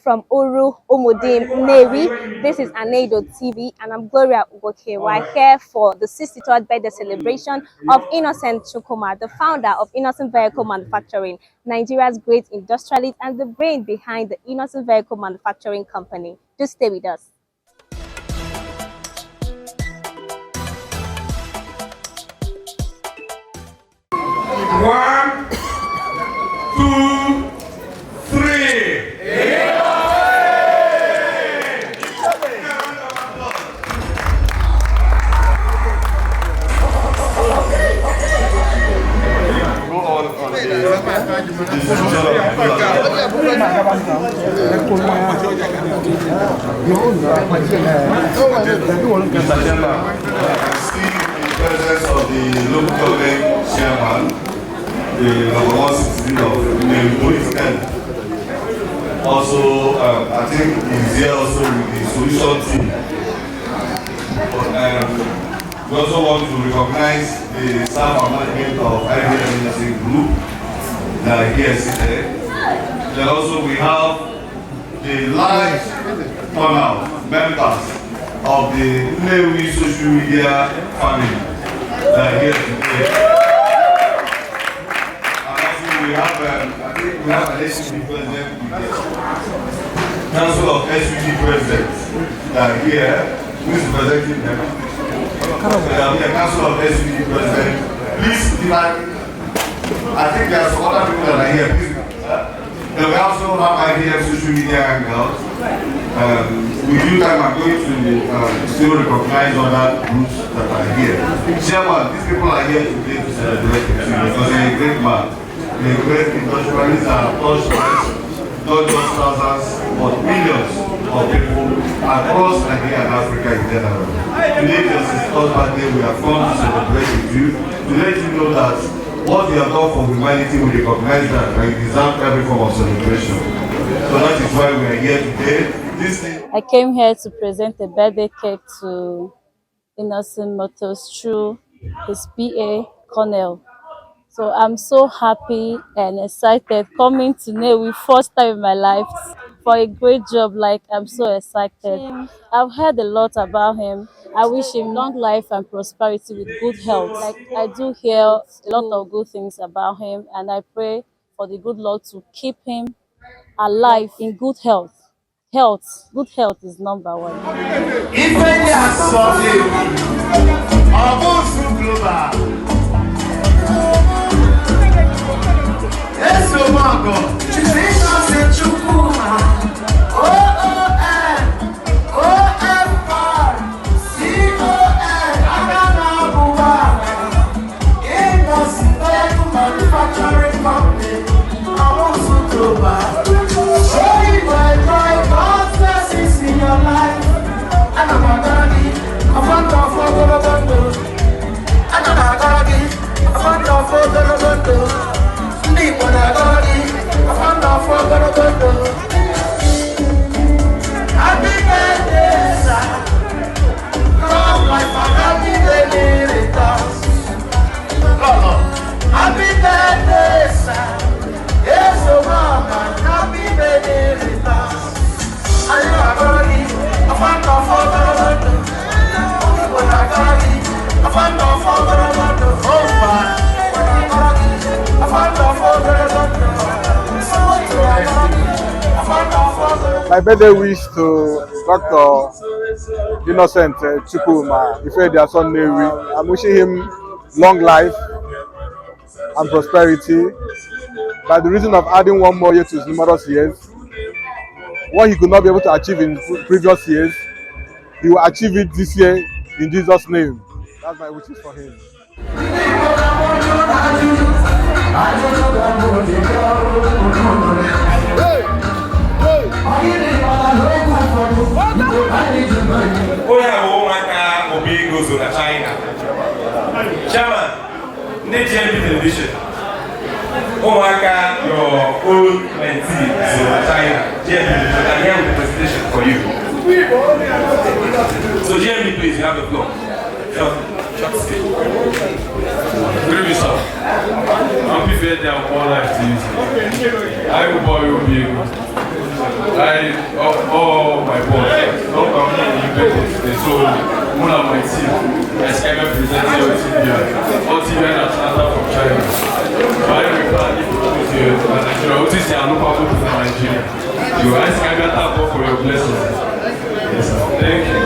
from Uru, Umudim, Nnewi. This is Anedo TV, and I'm Gloria Ugoke. We're here for the 63rd birthday celebration of Innoson Chukwuma, the founder of Innoson Vehicle Manufacturing, Nigeria's great industrialist and the brain behind the Innoson Vehicle Manufacturing Company. Just stay with us. One, two, three. Presence of the local government chairman, the number one citizen of Nnewi. Also, I think he's here also with the solution team. We also want to recognize the staff and management of IBM Group that are here today. Then also we have the large turnout members of the Nnewi social media family that are here today. And also we have, I think we have an SUD president with the Council of SUD presidents that are here. Who is representing them? The Council of SUD president. Please, I think there are some other people that are here. Please, then we also have IBM social media hangouts. With due time, I'm going to still recognize other groups that are here. Chairman, these people are here today to celebrate with you because they're a great man. They're a great industrialist and touched not just thousands, but millions of people across Nigeria and Africa in general. Today is his third birthday. We have come to celebrate with you to let you know that what you have done for humanity, we recognize that and you deserve every form of celebration. So that is why we are here today. I came here to present a birthday cake to Innoson Motors through his PA, Colonel. So I'm so happy and excited coming to Nnewi first time in my life for a great job. Like, I'm so excited. I've heard a lot about him. I wish him long life and prosperity with good health. Like, I do hear a lot of good things about him, and I pray for the good Lord to keep him alive in good health. Good health is number one. Ifediaso, global. Yes, your Marco. Chukwuma. Innoson Vehicle Manufacturing Company. Happy birthday, sir. Long life and happy daily returns. Happy birthday, sir. Yes, oh mama, happy birthday returns. And you are gonna be a fan of all the when I gotta be a fan of all the oh my. When I gotta be a fan of all the my birthday wish to Dr. Innoson Chukwuma, Ifediaso Nnewi. I'm wishing him long life and prosperity. By the reason of adding one more year to his numerous years, what he could not be able to achieve in previous years, he will achieve it this year in Jesus' name. That's my wishes for him. Chairman, Nnewi television. Omaka, your old mentee, China. GMB, I can hear the presentation for you. So GMB, please, you have the floor. Short stage. Good result. Happy birthday of all life to you. I hope you will be able. Oh my boss, don't come here, so one of my team, I can present your TV, all TV and Atlanta from China. So I reply to Nigeria, what is your local people from Nigeria? You guys can get that for your blessing. Yes, sir. Thank you.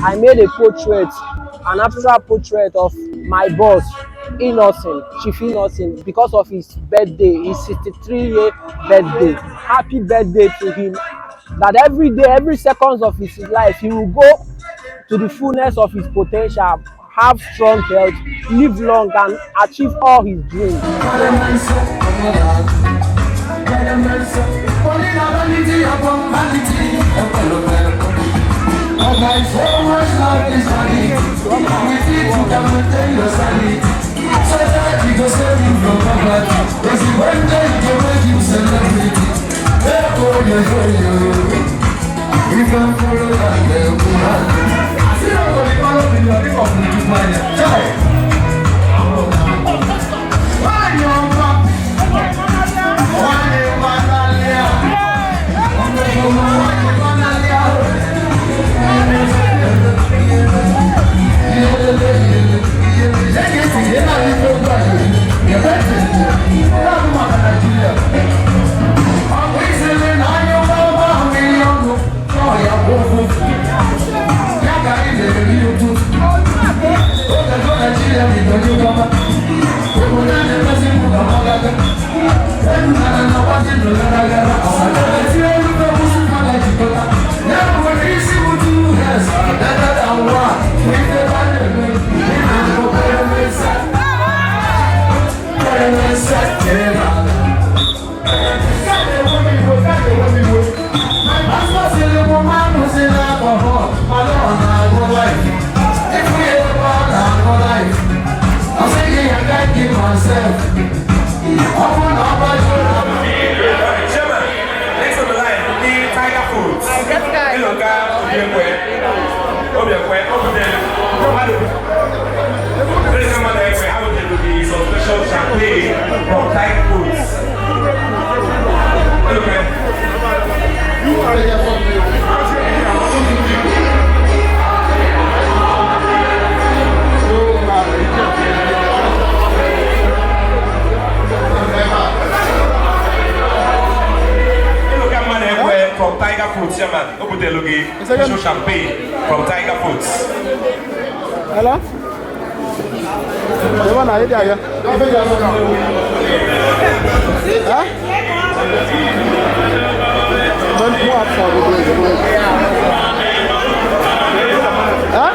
I made a portrait, an abstract portrait of my boss, Innoson, Chief Innoson, because of his birthday, his 63-year birthday. Happy birthday to him. That every day, every second of his life, he will go to the fullness of his potential, have strong health, live long, and achieve all his dreams. Champagne from Tiger Foods. Hello? The one I did here. Huh? Don't go outside the place. Huh?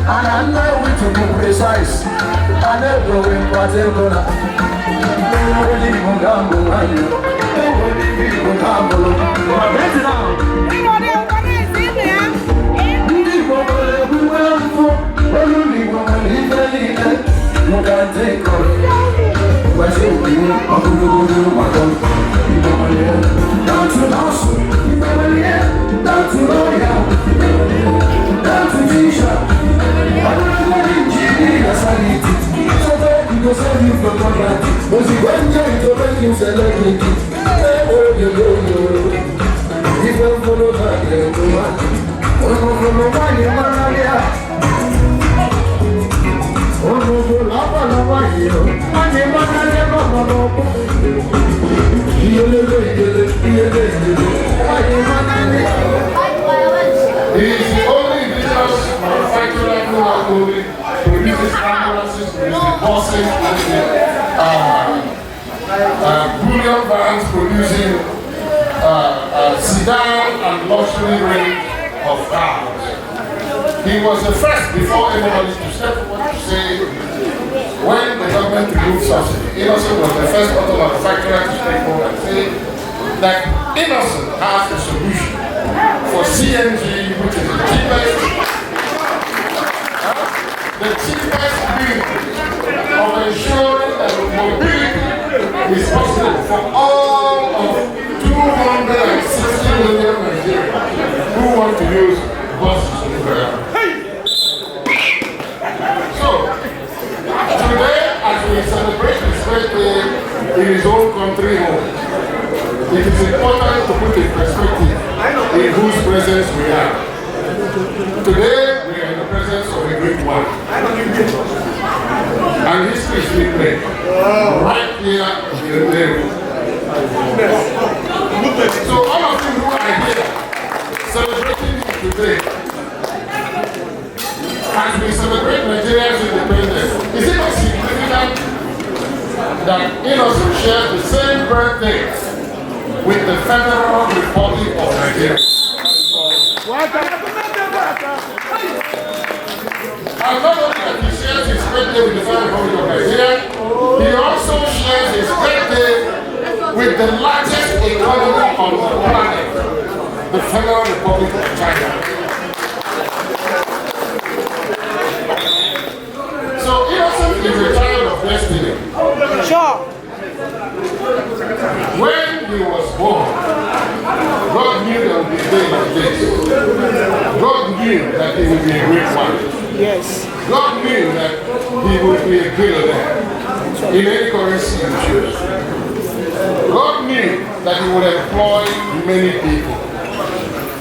and I know it to be precise. I never go in particular. Nobody will gamble, nobody will gamble. Raise it down. You can take off. What's your view? I'm going to go to my home. Down to house, down to lawyer, down to teacher. I'm going to go to engineer, sanity. So that you go send you for property. But you went to make you celebrity. If you follow that, you go back. He is the only indigenous manufacturer who has produces ambulances, producing buses, bullion vans, producing sedan and luxury range of cars. He was the first before anybody to step forward to say when the government removed subsidy. Innoson was the first auto manufacturer to step forward and say that Innoson has a solution for CNG, which is the cheapest means of ensuring that mobility is possible for all of 260 million Nigerians who want to use buses. So, today, as we celebrate his birthday in his own country home, it is important to put in perspective in whose presence we are. Today, we are in the presence of a great one. And history is being made right here in Nnewi. So all of you who are here celebrating today, as we celebrate Nigeria's independence, is it not significant that Innoson shares the same birthday with the Federal Republic of Nigeria? And not only that he shares his birthday with the Federal Republic of Nigeria, he also shares his birthday with the largest economy on the planet, the Federal Republic of China. So Innoson is a child of destiny. Sure. When he was born, God knew there would be a day like this. God knew that he would be a great man. Yes. God knew that he would be a billionaire in any currency you choose. God knew that he would employ many people.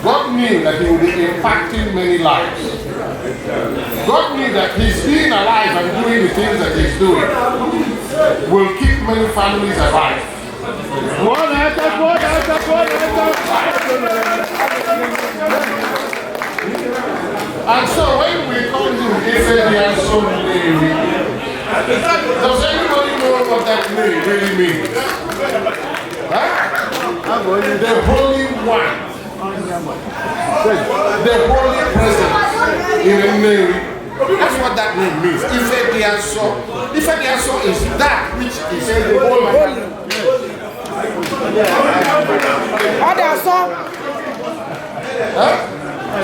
God knew that he would be impacting many lives. God knew that his being alive and doing the things that he's doing will keep many families alive. And so when we come to Ifediaso Nnewi, does anybody know what that name really means? Huh? The Holy One. The Holy Presence in Nnewi. That's what that name means. Ifediaso. Ifediaso is that which is holy.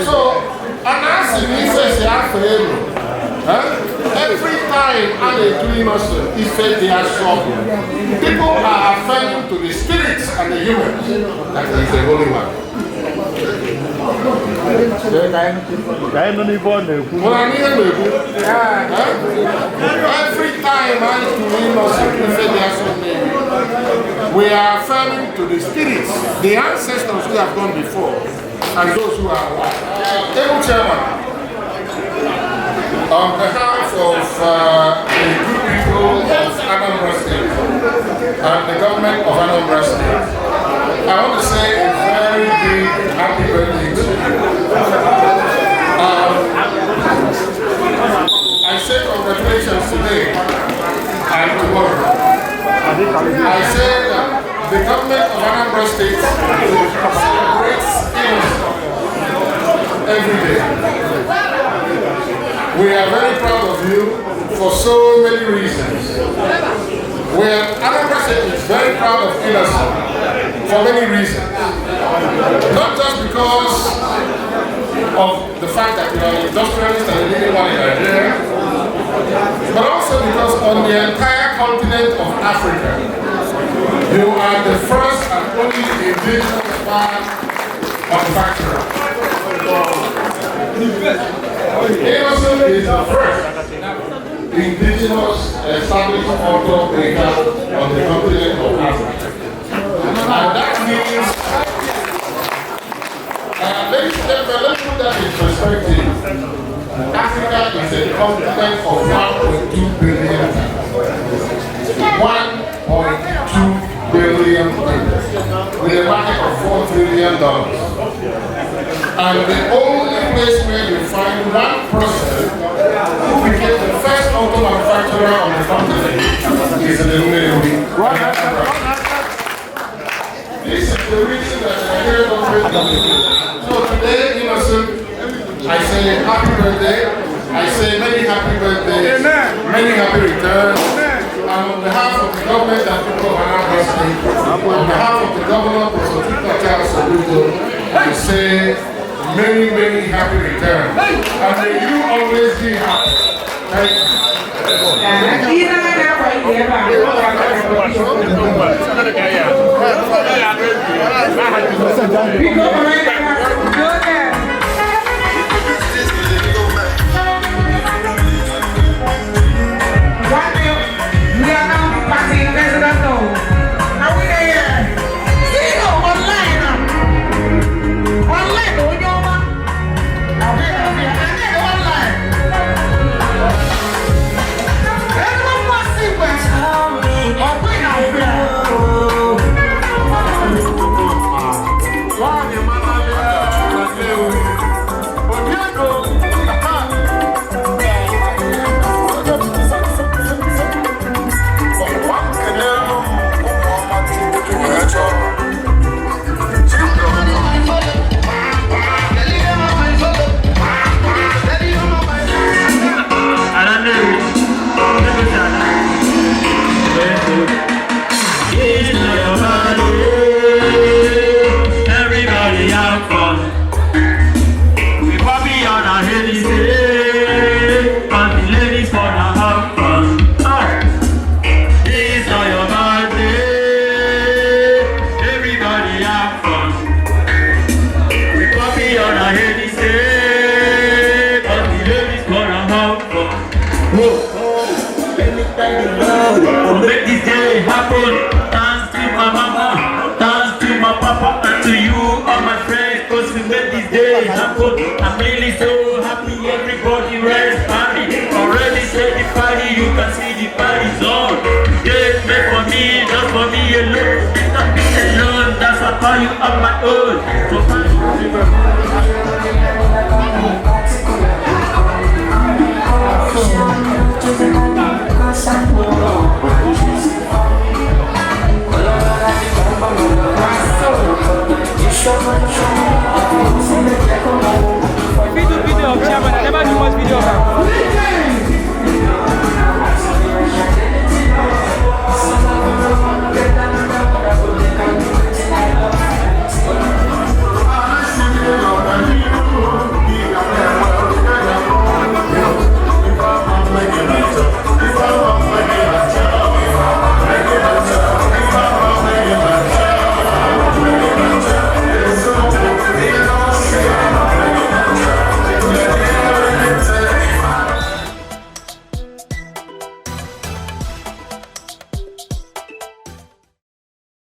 So, and as he says, every time I do Innoson, Ifediaso, people are affirming to the spirits and the humans that he is the Holy One. Every time I do Innoson, Ifediaso, we are affirming to the spirits, the ancestors who have gone before, and those who are alive. Table Chairman, on behalf of the good people of Anambra State and the government of Anambra State, I want to say a very big happy birthday to you. I say congratulations today and tomorrow. I say that the government of Anambra State celebrates Innoson every day. We We are very proud of you for so many reasons. Anambra State is very proud of Innoson for many reasons. Not just because of the fact that you are an industrialist and a leading one in Nigeria, but also because on the entire continent of Africa, you are the first and only indigenous farm manufacturer. Innoson is the first indigenous established auto maker on the continent of Africa. And that means, ladies and gentlemen, let's put that in perspective. Africa is a continent of 1.2 billion people. 1.2 billion people with a market of $4 trillion. And the only place where you find one person who became the first auto manufacturer on the continent is in Nnewi. This is the reason that the Nigerian government. So today, Innoson, I say happy birthday. I say many happy birthdays, many happy returns. And on behalf of the government and people of Anambra State, on behalf of the governor, Professor I say many happy returns. And may you always be happy. Thank you. Make this day happen. Thanks to my mama, thanks to my papa, and to you, all my friends, cause we made this day happen. I'm really so happy, everybody rest party. Already said the party, you can see the party's on. Today made for me, just for me alone. It's not me alone, that's why I call you on my own. So